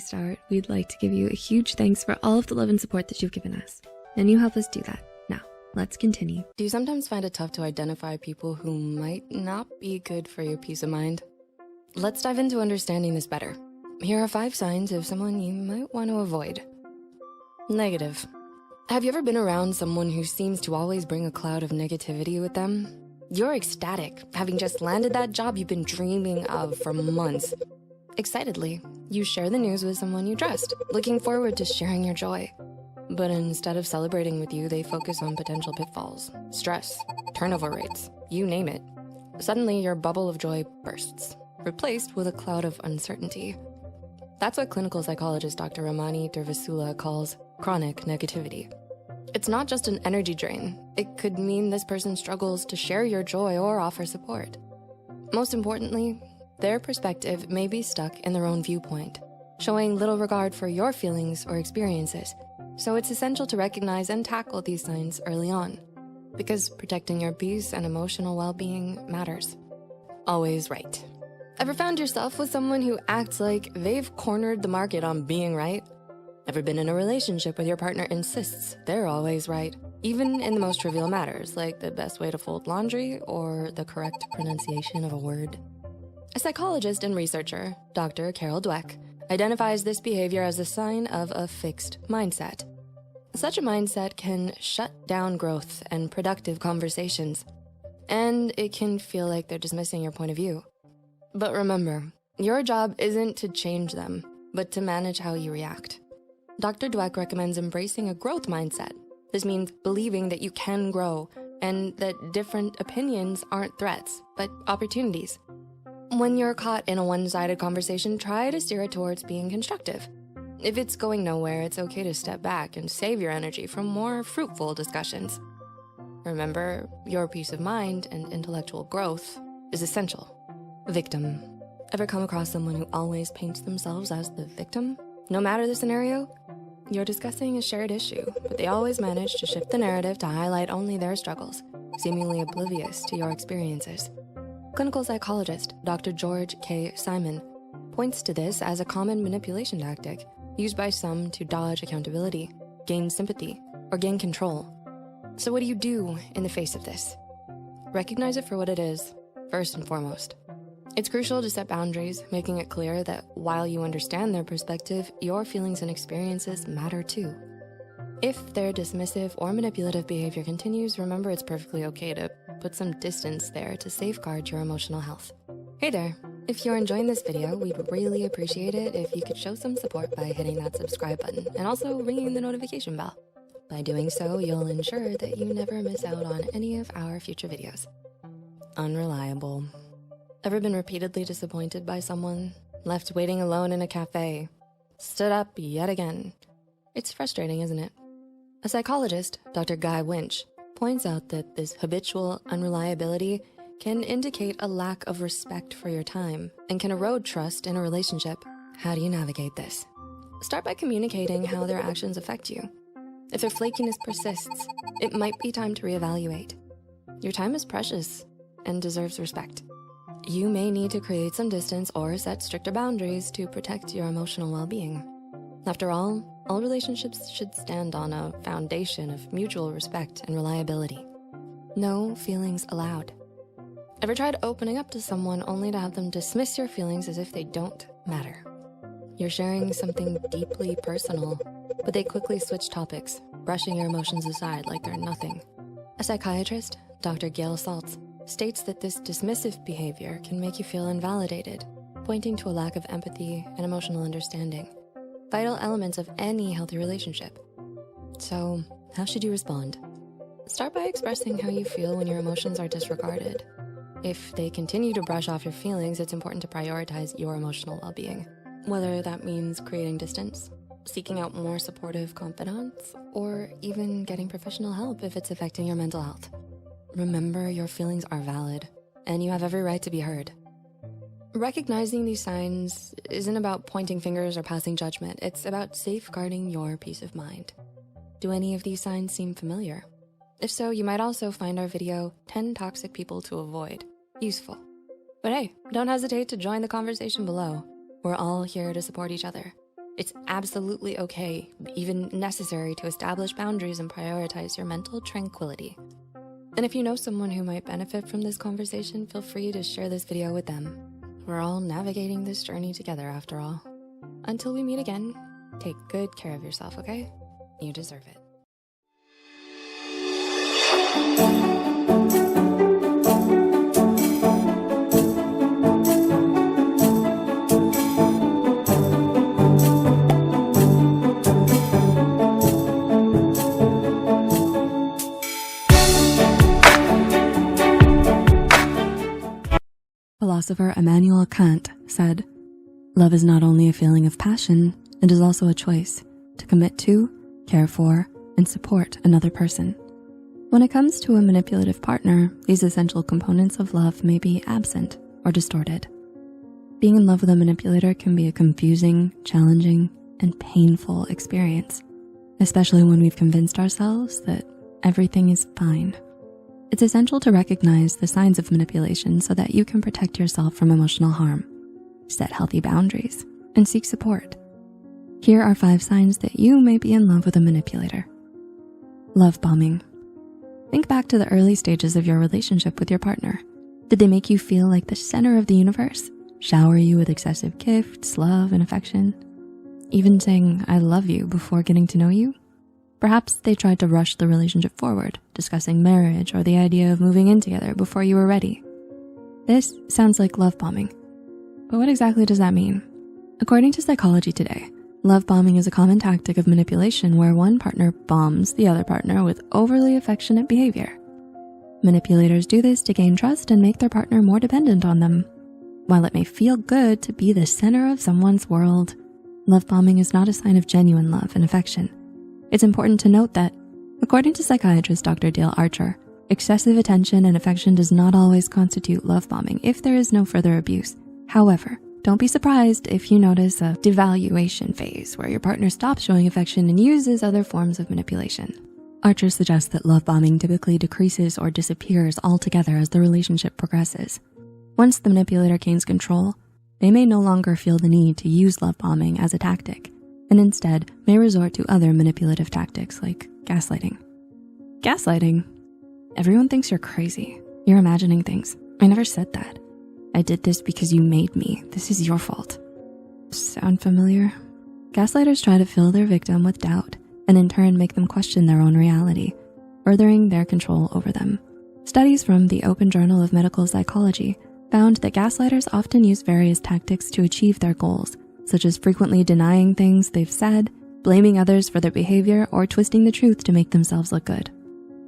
start, we'd like to give you a huge thanks for all of the love and support that you've given us. And you help us do that. Now, let's continue. Do you sometimes find it tough to identify people who might not be good for your peace of mind? Let's dive into understanding this better. Here are 5 signs of someone you might want to avoid. Negative. Have you ever been around someone who seems to always bring a cloud of negativity with them? You're ecstatic, having just landed that job you've been dreaming of for months. Excitedly, you share the news with someone you trust, looking forward to sharing your joy. But instead of celebrating with you, they focus on potential pitfalls, stress, turnover rates, you name it. Suddenly, your bubble of joy bursts, replaced with a cloud of uncertainty. That's what clinical psychologist Dr. Ramani Durvasula calls chronic negativity. It's not just an energy drain. It could mean this person struggles to share your joy or offer support. Most importantly, their perspective may be stuck in their own viewpoint, showing little regard for your feelings or experiences. So it's essential to recognize and tackle these signs early on, because protecting your peace and emotional well-being matters. Always right. Ever found yourself with someone who acts like they've cornered the market on being right? Ever been in a relationship where your partner insists they're always right, even in the most trivial matters, like the best way to fold laundry or the correct pronunciation of a word? A psychologist and researcher, Dr. Carol Dweck, identifies this behavior as a sign of a fixed mindset. Such a mindset can shut down growth and productive conversations, and it can feel like they're dismissing your point of view. But remember, your job isn't to change them, but to manage how you react. Dr. Dweck recommends embracing a growth mindset. This means believing that you can grow and that different opinions aren't threats, but opportunities. When you're caught in a one-sided conversation, try to steer it towards being constructive. If it's going nowhere, it's okay to step back and save your energy for more fruitful discussions. Remember, your peace of mind and intellectual growth is essential. Victim. Ever come across someone who always paints themselves as the victim? No matter the scenario, you're discussing a shared issue, but they always manage to shift the narrative to highlight only their struggles, seemingly oblivious to your experiences. Clinical psychologist Dr. George K. Simon points to this as a common manipulation tactic used by some to dodge accountability, gain sympathy, or gain control. So what do you do in the face of this? Recognize it for what it is, first and foremost. It's crucial to set boundaries, making it clear that while you understand their perspective, your feelings and experiences matter too. If their dismissive or manipulative behavior continues, remember it's perfectly okay to put some distance there to safeguard your emotional health. Hey there, if you're enjoying this video, we'd really appreciate it if you could show some support by hitting that subscribe button and also ringing the notification bell. By doing so, you'll ensure that you never miss out on any of our future videos. Unreliable. Ever been repeatedly disappointed by someone? Left waiting alone in a cafe? Stood up yet again? It's frustrating, isn't it? A psychologist, Dr. Guy Winch, points out that this habitual unreliability can indicate a lack of respect for your time and can erode trust in a relationship. How do you navigate this? Start by communicating how their actions affect you. If their flakiness persists, it might be time to reevaluate. Your time is precious and deserves respect. You may need to create some distance or set stricter boundaries to protect your emotional well-being. After all relationships should stand on a foundation of mutual respect and reliability. No feelings allowed. Ever tried opening up to someone only to have them dismiss your feelings as if they don't matter? You're sharing something deeply personal, but they quickly switch topics, brushing your emotions aside like they're nothing. A psychiatrist, Dr. Gail Saltz, states that this dismissive behavior can make you feel invalidated, pointing to a lack of empathy and emotional understanding, vital elements of any healthy relationship. So, how should you respond? Start by expressing how you feel when your emotions are disregarded. If they continue to brush off your feelings, it's important to prioritize your emotional well-being, whether that means creating distance, seeking out more supportive confidants, or even getting professional help if it's affecting your mental health. Remember, your feelings are valid, and you have every right to be heard. Recognizing these signs isn't about pointing fingers or passing judgment. It's about safeguarding your peace of mind. Do any of these signs seem familiar? If so, you might also find our video, 10 Toxic People to Avoid, useful. But hey, don't hesitate to join the conversation below. We're all here to support each other. It's absolutely okay, even necessary, to establish boundaries and prioritize your mental tranquility. And if you know someone who might benefit from this conversation, feel free to share this video with them. We're all navigating this journey together after all. Until we meet again, take good care of yourself, okay? You deserve it. Philosopher Immanuel Kant said, "Love is not only a feeling of passion, it is also a choice to commit to, care for, and support another person." When it comes to a manipulative partner, these essential components of love may be absent or distorted. Being in love with a manipulator can be a confusing, challenging, and painful experience, especially when we've convinced ourselves that everything is fine. It's essential to recognize the signs of manipulation so that you can protect yourself from emotional harm, set healthy boundaries, and seek support. Here are 5 signs that you may be in love with a manipulator. Love bombing. Think back to the early stages of your relationship with your partner. Did they make you feel like the center of the universe? Shower you with excessive gifts, love, and affection? Even saying, "I love you" before getting to know you? Perhaps they tried to rush the relationship forward, discussing marriage or the idea of moving in together before you were ready. This sounds like love bombing. But what exactly does that mean? According to Psychology Today, love bombing is a common tactic of manipulation where one partner bombs the other partner with overly affectionate behavior. Manipulators do this to gain trust and make their partner more dependent on them. While it may feel good to be the center of someone's world, love bombing is not a sign of genuine love and affection. It's important to note that, according to psychiatrist Dr. Dale Archer, excessive attention and affection does not always constitute love bombing if there is no further abuse. However, don't be surprised if you notice a devaluation phase where your partner stops showing affection and uses other forms of manipulation. Archer suggests that love bombing typically decreases or disappears altogether as the relationship progresses. Once the manipulator gains control, they may no longer feel the need to use love bombing as a tactic, and instead may resort to other manipulative tactics like gaslighting. Gaslighting? Everyone thinks you're crazy. You're imagining things. I never said that. I did this because you made me. This is your fault. Sound familiar? Gaslighters try to fill their victim with doubt and in turn make them question their own reality, furthering their control over them. Studies from the Open Journal of Medical Psychology found that gaslighters often use various tactics to achieve their goals, such as frequently denying things they've said, blaming others for their behavior, or twisting the truth to make themselves look good.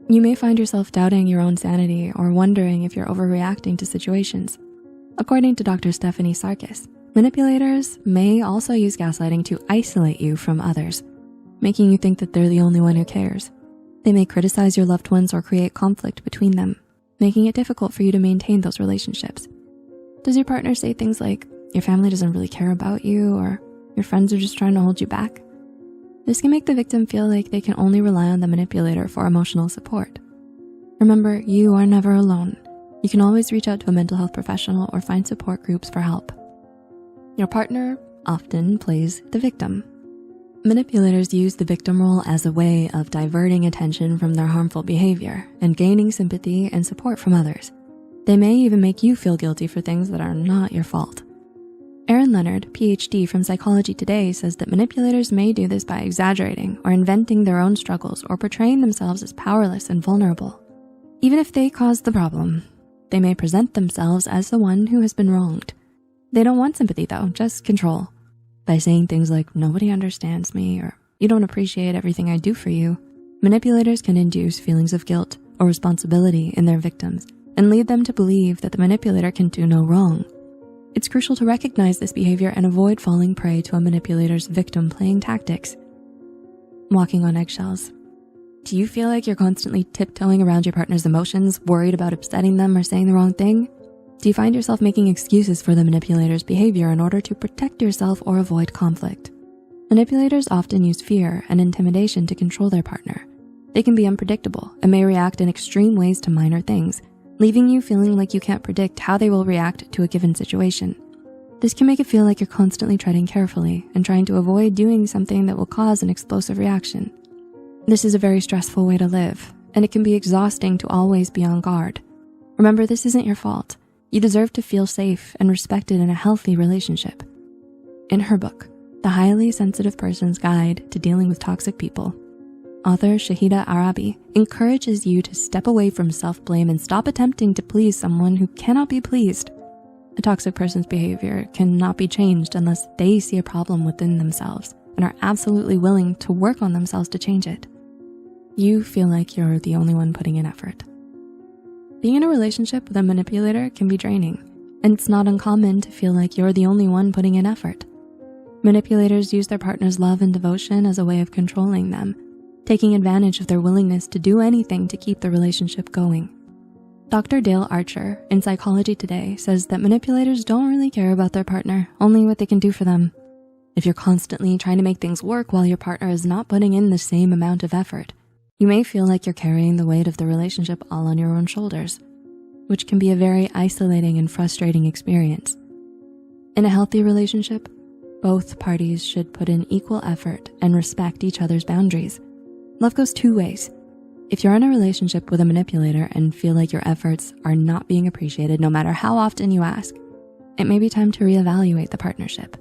You may find yourself doubting your own sanity or wondering if you're overreacting to situations. According to Dr. Stephanie Sarkis, manipulators may also use gaslighting to isolate you from others, making you think that they're the only one who cares. They may criticize your loved ones or create conflict between them, making it difficult for you to maintain those relationships. Does your partner say things like, "Your family doesn't really care about you," or "Your friends are just trying to hold you back"? This can make the victim feel like they can only rely on the manipulator for emotional support. Remember, you are never alone. You can always reach out to a mental health professional or find support groups for help. Your partner often plays the victim. Manipulators use the victim role as a way of diverting attention from their harmful behavior and gaining sympathy and support from others. They may even make you feel guilty for things that are not your fault. Aaron Leonard, PhD from Psychology Today, says that manipulators may do this by exaggerating or inventing their own struggles or portraying themselves as powerless and vulnerable. Even if they caused the problem, they may present themselves as the one who has been wronged. They don't want sympathy though, just control. By saying things like, "Nobody understands me," or "You don't appreciate everything I do for you," manipulators can induce feelings of guilt or responsibility in their victims and lead them to believe that the manipulator can do no wrong. It's crucial to recognize this behavior and avoid falling prey to a manipulator's victim-playing tactics. Walking on eggshells. Do you feel like you're constantly tiptoeing around your partner's emotions, worried about upsetting them or saying the wrong thing? Do you find yourself making excuses for the manipulator's behavior in order to protect yourself or avoid conflict? Manipulators often use fear and intimidation to control their partner. They can be unpredictable and may react in extreme ways to minor things, leaving you feeling like you can't predict how they will react to a given situation. This can make it feel like you're constantly treading carefully and trying to avoid doing something that will cause an explosive reaction. This is a very stressful way to live, and it can be exhausting to always be on guard. Remember, this isn't your fault. You deserve to feel safe and respected in a healthy relationship. In her book, The Highly Sensitive Person's Guide to Dealing with Toxic People, author Shahida Arabi encourages you to step away from self-blame and stop attempting to please someone who cannot be pleased. A toxic person's behavior cannot be changed unless they see a problem within themselves and are absolutely willing to work on themselves to change it. You feel like you're the only one putting in effort. Being in a relationship with a manipulator can be draining, and it's not uncommon to feel like you're the only one putting in effort. Manipulators use their partner's love and devotion as a way of controlling them, taking advantage of their willingness to do anything to keep the relationship going. Dr. Dale Archer in Psychology Today says that manipulators don't really care about their partner, only what they can do for them. If you're constantly trying to make things work while your partner is not putting in the same amount of effort, you may feel like you're carrying the weight of the relationship all on your own shoulders, which can be a very isolating and frustrating experience. In a healthy relationship, both parties should put in equal effort and respect each other's boundaries. Love goes two ways. If you're in a relationship with a manipulator and feel like your efforts are not being appreciated no matter how often you ask, it may be time to reevaluate the partnership.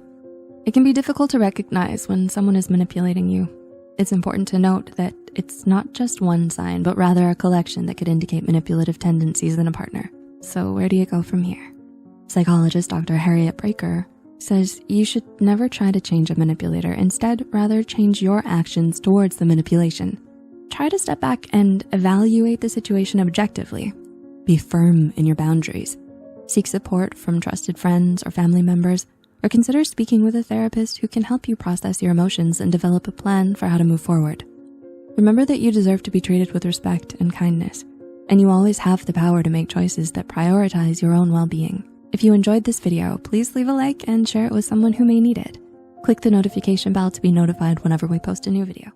It can be difficult to recognize when someone is manipulating you. It's important to note that it's not just one sign, but rather a collection that could indicate manipulative tendencies in a partner. So where do you go from here? Psychologist Dr. Harriet Breaker says you should never try to change a manipulator. Instead, rather change your actions towards the manipulation. Try to step back and evaluate the situation objectively. Be firm in your boundaries. Seek support from trusted friends or family members, or consider speaking with a therapist who can help you process your emotions and develop a plan for how to move forward. Remember that you deserve to be treated with respect and kindness, and you always have the power to make choices that prioritize your own well-being. If you enjoyed this video, please leave a like and share it with someone who may need it. Click the notification bell to be notified whenever we post a new video.